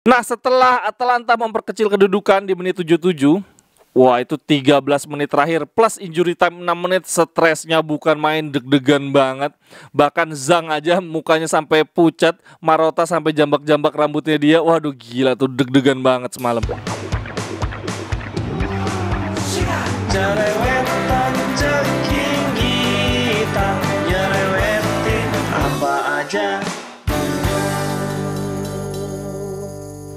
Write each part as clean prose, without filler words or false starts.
Nah, setelah Atalanta memperkecil kedudukan di menit 77, wah itu 13 menit terakhir plus injury time 6 menit, stresnya bukan main, deg-degan banget. Bahkan Zhang aja mukanya sampai pucat, Marotta sampai jambak-jambak rambutnya dia. Waduh gila tuh, deg-degan banget semalam. Cerewetan ceking kita, nyerewetin apa aja.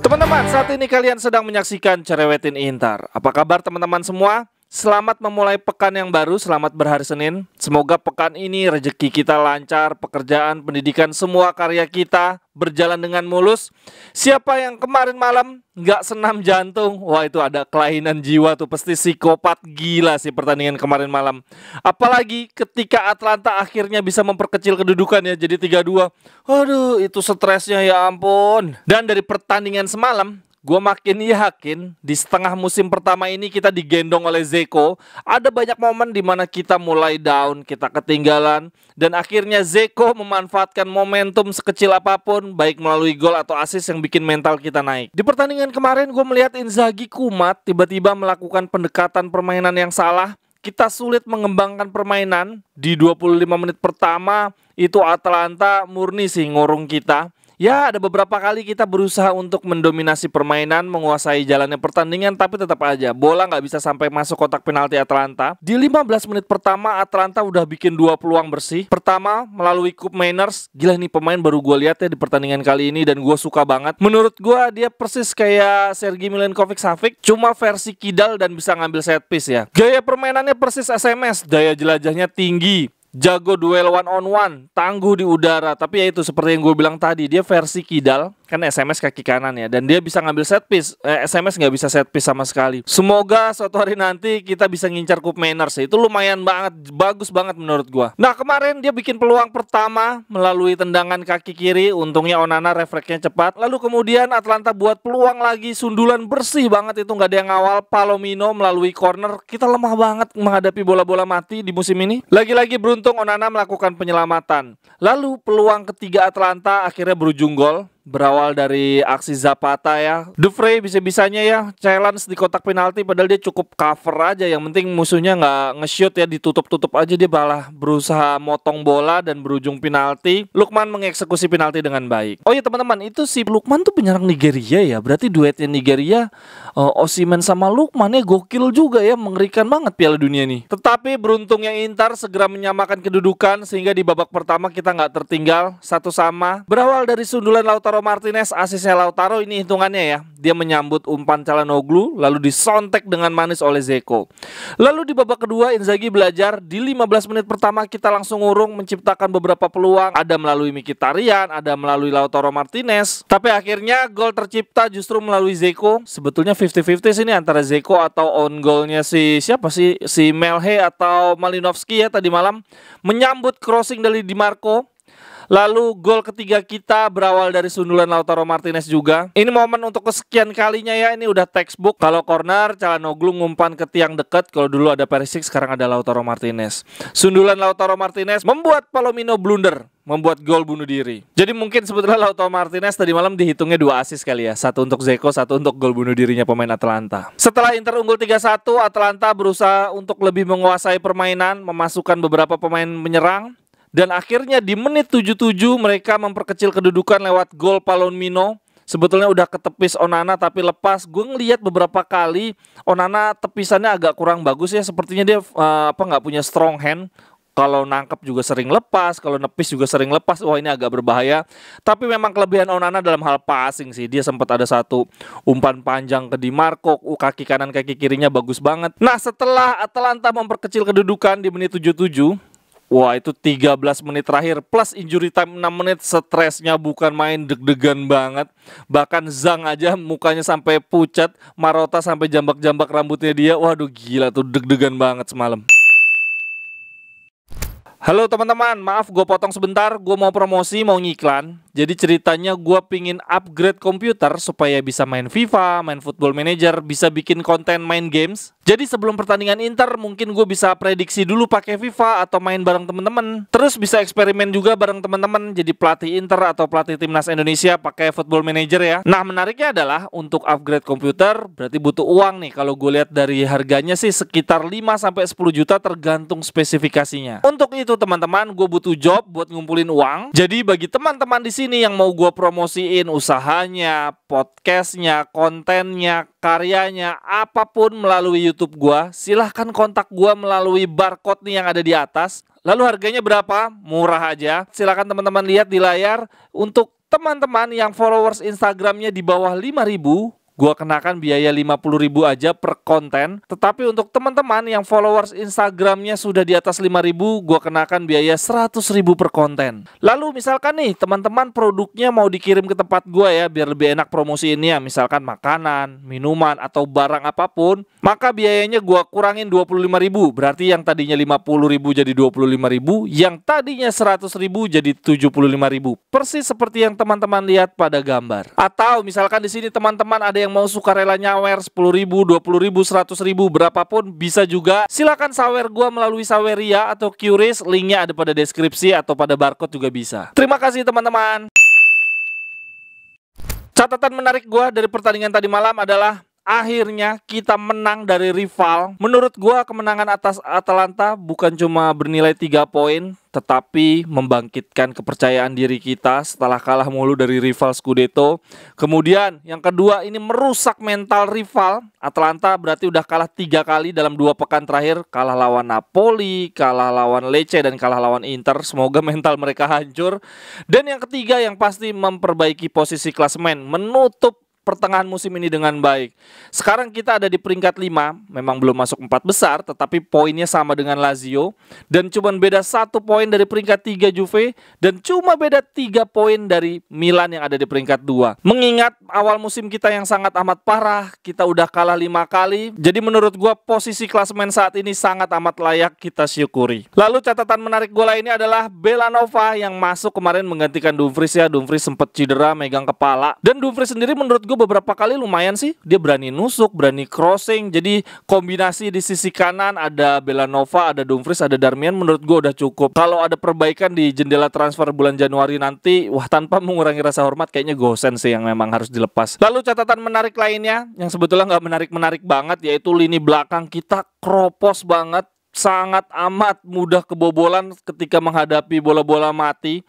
Teman-teman, saat ini kalian sedang menyaksikan Cerewetin Intar. Apa kabar teman-teman semua? Selamat memulai pekan yang baru, selamat berhari Senin. Semoga pekan ini rezeki kita lancar, pekerjaan, pendidikan, semua karya kita berjalan dengan mulus. Siapa yang kemarin malam nggak senam jantung, wah itu ada kelainan jiwa tuh, pasti psikopat gila sih pertandingan kemarin malam. Apalagi ketika Atalanta akhirnya bisa memperkecil kedudukan ya, jadi 3-2. Aduh, itu stresnya ya ampun. Dan dari pertandingan semalam, gue makin yakin di setengah musim pertama ini kita digendong oleh Dzeko. Ada banyak momen di mana kita mulai down, kita ketinggalan, dan akhirnya Dzeko memanfaatkan momentum sekecil apapun, baik melalui gol atau assist yang bikin mental kita naik. Di pertandingan kemarin gue melihat Inzaghi kumat, tiba-tiba melakukan pendekatan permainan yang salah. Kita sulit mengembangkan permainan. Di 25 menit pertama itu Atalanta murni sih ngurung kita. Ya, ada beberapa kali kita berusaha untuk mendominasi permainan, menguasai jalannya pertandingan, tapi tetap aja bola nggak bisa sampai masuk kotak penalti Atalanta. Di 15 menit pertama Atalanta udah bikin 2 peluang bersih. Pertama melalui Koop Meiners. Gila nih pemain baru gue lihat ya di pertandingan kali ini dan gue suka banget. Menurut gue dia persis kayak Sergei Milinkovic-Savic, cuma versi kidal dan bisa ngambil set piece ya. Gaya permainannya persis SMS, daya jelajahnya tinggi, jago duel one on one, tangguh di udara. Tapi ya itu seperti yang gue bilang tadi, dia versi kidal, kan SMS kaki kanan ya, dan dia bisa ngambil set piece. SMS nggak bisa set piece sama sekali. Semoga suatu hari nanti kita bisa ngincar Koop Meiners ya. Itu lumayan banget, bagus banget menurut gue. Nah kemarin dia bikin peluang pertama melalui tendangan kaki kiri, untungnya Onana refleksnya cepat. Lalu kemudian Atalanta buat peluang lagi, sundulan bersih banget itu, nggak ada yang ngawal. Palomino melalui corner. Kita lemah banget menghadapi bola-bola mati di musim ini. Lagi-lagi beruntung Onana melakukan penyelamatan. Lalu peluang ketiga Atalanta akhirnya berujung gol. Berawal dari aksi Zapata ya. De Vrij bisa-bisanya ya challenge di kotak penalti, padahal dia cukup cover aja. Yang penting musuhnya nggak nge-shoot ya, ditutup-tutup aja, dia malah berusaha motong bola dan berujung penalti. Lukman mengeksekusi penalti dengan baik. Oh iya teman-teman, itu si Lukman tuh penyerang Nigeria ya. Berarti duetnya Nigeria, Osimhen sama Lukman ya gokil juga ya, mengerikan banget Piala Dunia nih. Tetapi beruntungnya Inter segera menyamakan kedudukan sehingga di babak pertama kita nggak tertinggal 1-1. Berawal dari sundulan Lautaro Martinez, asisnya Lautaro ini hitungannya ya. Dia menyambut umpan Calhanoglu lalu disontek dengan manis oleh Dzeko. Lalu di babak kedua Inzaghi belajar. Di 15 menit pertama kita langsung ngurung, menciptakan beberapa peluang. Ada melalui Mkhitaryan, ada melalui Lautaro Martinez. Tapi akhirnya gol tercipta justru melalui Dzeko. Sebetulnya 50-50 sini antara Dzeko atau on goalnya si siapa sih? Si Melhe atau Malinovskyi ya tadi malam. Menyambut crossing dari Di Marco. Lalu gol ketiga kita berawal dari sundulan Lautaro Martinez juga. Ini momen untuk kesekian kalinya ya, ini udah textbook. Kalau corner, Calhanoglu ngumpan ke tiang dekat. Kalau dulu ada Perisic, sekarang ada Lautaro Martinez. Sundulan Lautaro Martinez membuat Palomino blunder, membuat gol bunuh diri. Jadi mungkin sebetulnya Lautaro Martinez tadi malam dihitungnya 2 assist kali ya. Satu untuk Dzeko, satu untuk gol bunuh dirinya pemain Atalanta. Setelah Inter unggul 3-1, Atalanta berusaha untuk lebih menguasai permainan, memasukkan beberapa pemain menyerang. Dan akhirnya di menit 77 mereka memperkecil kedudukan lewat gol Palomino. Sebetulnya udah ketepis Onana tapi lepas. Gue ngeliat beberapa kali Onana tepisannya agak kurang bagus ya. Sepertinya dia nggak punya strong hand. Kalau nangkep juga sering lepas, kalau nepis juga sering lepas. Wah ini agak berbahaya. Tapi memang kelebihan Onana dalam hal passing sih. Dia sempat ada satu umpan panjang ke Di Marco, kaki kanan kaki kirinya bagus banget. Nah setelah Atalanta memperkecil kedudukan di menit 77, wah itu 13 menit terakhir plus injury time 6 menit, stresnya bukan main, deg-degan banget. Bahkan Zhang aja mukanya sampai pucat, Marotta sampai jambak-jambak rambutnya dia. Waduh gila tuh, deg-degan banget semalam. Halo teman-teman, maaf gue potong sebentar, gue mau promosi, mau ngiklan. Jadi ceritanya gue pingin upgrade komputer supaya bisa main FIFA, main Football Manager, bisa bikin konten main games. Jadi sebelum pertandingan Inter mungkin gue bisa prediksi dulu pakai FIFA atau main bareng teman-teman. Terus bisa eksperimen juga bareng teman-teman jadi pelatih Inter atau pelatih timnas Indonesia pakai Football Manager ya. Nah menariknya adalah untuk upgrade komputer berarti butuh uang nih. Kalau gue lihat dari harganya sih sekitar 5-10 juta tergantung spesifikasinya. Untuk itu teman-teman, gue butuh job buat ngumpulin uang. Jadi bagi teman-teman di sini yang mau gue promosiin usahanya, podcastnya, kontennya, karyanya, apapun melalui YouTube gue, silahkan kontak gue melalui barcode nih yang ada di atas. Lalu harganya berapa? Murah aja. Silahkan teman-teman lihat di layar. Untuk teman-teman yang followers Instagramnya di bawah 5.000, gua kenakan biaya 50.000 aja per konten. Tetapi untuk teman-teman yang followers Instagramnya sudah di atas 5.000, gua kenakan biaya 100.000 per konten. Lalu misalkan nih teman-teman produknya mau dikirim ke tempat gua ya, biar lebih enak promosiinnya, misalkan makanan, minuman atau barang apapun, maka biayanya gua kurangin 25.000. Berarti yang tadinya 50.000 jadi 25.000, yang tadinya 100.000 jadi 75.000. Persis seperti yang teman-teman lihat pada gambar. Atau misalkan di sini teman-teman ada yang mau sukarela nyawer 10.000, 20.000, 100.000, berapapun bisa juga. Silakan sawer gua melalui Saweria atau QRIS, linknya ada pada deskripsi atau pada barcode juga bisa. Terima kasih teman-teman. Catatan menarik gua dari pertandingan tadi malam adalah akhirnya kita menang dari rival. Menurut gua kemenangan atas Atalanta bukan cuma bernilai 3 poin, tetapi membangkitkan kepercayaan diri kita setelah kalah mulu dari rival Scudetto. Kemudian yang kedua, ini merusak mental rival. Atalanta berarti udah kalah 3 kali dalam 2 pekan terakhir. Kalah lawan Napoli, kalah lawan Lecce, dan kalah lawan Inter. Semoga mental mereka hancur. Dan yang ketiga yang pasti memperbaiki posisi klasemen, menutup pertengahan musim ini dengan baik. Sekarang kita ada di peringkat 5, memang belum masuk 4 besar, tetapi poinnya sama dengan Lazio. Dan cuma beda 1 poin dari peringkat 3 Juve, dan cuma beda 3 poin dari Milan yang ada di peringkat 2. Mengingat awal musim kita yang sangat amat parah, kita udah kalah 5 kali. Jadi menurut gua posisi klasemen saat ini sangat amat layak kita syukuri. Lalu catatan menarik gua lainnya adalah Belanova yang masuk kemarin menggantikan Dumfries ya. Dumfries sempat cedera, megang kepala. Dan Dumfries sendiri menurut gua beberapa kali lumayan sih, dia berani nusuk, berani crossing. Jadi kombinasi di sisi kanan ada Belanova, ada Dumfries, ada Darmian, menurut gue udah cukup. Kalau ada perbaikan di jendela transfer bulan Januari nanti, wah tanpa mengurangi rasa hormat, kayaknya Gosens sih yang memang harus dilepas. Lalu catatan menarik lainnya yang sebetulnya nggak menarik-menarik banget, yaitu lini belakang kita kropos banget. Sangat amat mudah kebobolan ketika menghadapi bola-bola mati.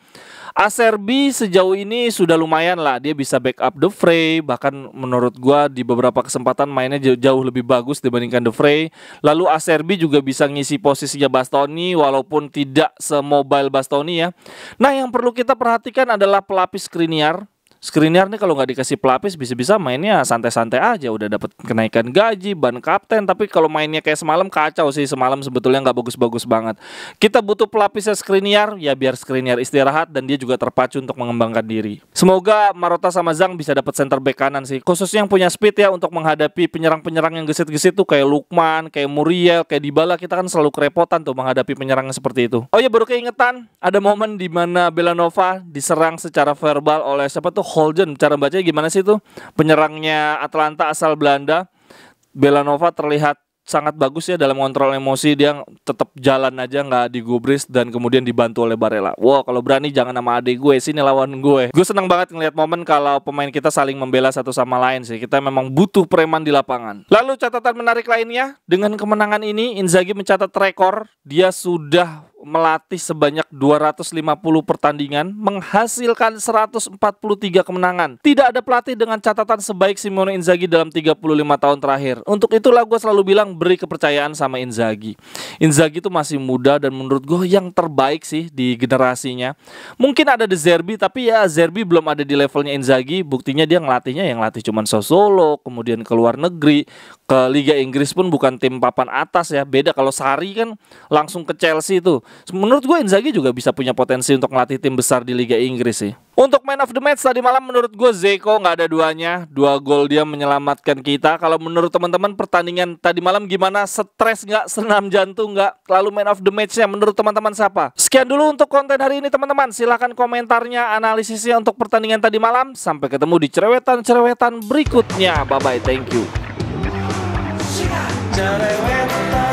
Acerbi sejauh ini sudah lumayan lah, dia bisa backup De Vrij, bahkan menurut gua di beberapa kesempatan mainnya jauh lebih bagus dibandingkan De Vrij. Lalu Acerbi juga bisa ngisi posisinya Bastoni walaupun tidak semobile Bastoni ya. Nah yang perlu kita perhatikan adalah pelapis Skriniar. Skriniar nih kalau nggak dikasih pelapis bisa-bisa mainnya santai-santai aja, udah dapat kenaikan gaji, ban kapten. Tapi kalau mainnya kayak semalam kacau sih, semalam sebetulnya nggak bagus-bagus banget. Kita butuh pelapisnya Skriniar ya biar Skriniar istirahat dan dia juga terpacu untuk mengembangkan diri. Semoga Marotta sama Zhang bisa dapat center back kanan sih, khususnya yang punya speed ya untuk menghadapi penyerang-penyerang yang gesit-gesit tuh kayak Lukman, kayak Muriel, kayak Dybala. Kita kan selalu kerepotan tuh menghadapi penyerang yang seperti itu. Oh ya baru keingetan, ada momen di mana Belanova diserang secara verbal oleh siapa tuh, Holden, cara bacanya gimana sih tuh? Penyerangnya Atalanta asal Belanda. Belanova terlihat sangat bagus ya dalam kontrol emosi, dia tetap jalan aja nggak digubris dan kemudian dibantu oleh Barella. Wow, kalau berani jangan sama adik gue, sini lawan gue. Gue senang banget ngeliat momen kalau pemain kita saling membela satu sama lain sih. Kita memang butuh preman di lapangan. Lalu catatan menarik lainnya, dengan kemenangan ini Inzaghi mencatat rekor. Dia sudah melatih sebanyak 250 pertandingan, menghasilkan 143 kemenangan. Tidak ada pelatih dengan catatan sebaik Simone Inzaghi dalam 35 tahun terakhir. Untuk itulah gue selalu bilang beri kepercayaan sama Inzaghi. Inzaghi itu masih muda dan menurut gue yang terbaik sih di generasinya. Mungkin ada De Zerbi, tapi ya Zerbi belum ada di levelnya Inzaghi. Buktinya dia ngelatihnya yang latih cuman Sassuolo, kemudian ke luar negeri. ke Liga Inggris pun bukan tim papan atas ya. Beda kalau Sarri kan langsung ke Chelsea itu. Menurut gue Inzaghi juga bisa punya potensi untuk ngelatih tim besar di Liga Inggris sih. Untuk man of the match tadi malam menurut gue Zeko nggak ada duanya. 2 gol dia menyelamatkan kita. Kalau menurut teman-teman pertandingan tadi malam gimana? Stres nggak? Senam jantung nggak? Lalu man of the match-nya menurut teman-teman siapa? Sekian dulu untuk konten hari ini teman-teman. Silahkan komentarnya, analisisnya untuk pertandingan tadi malam. Sampai ketemu di cerewetan-cerewetan berikutnya. Bye-bye, thank you. Cerewetan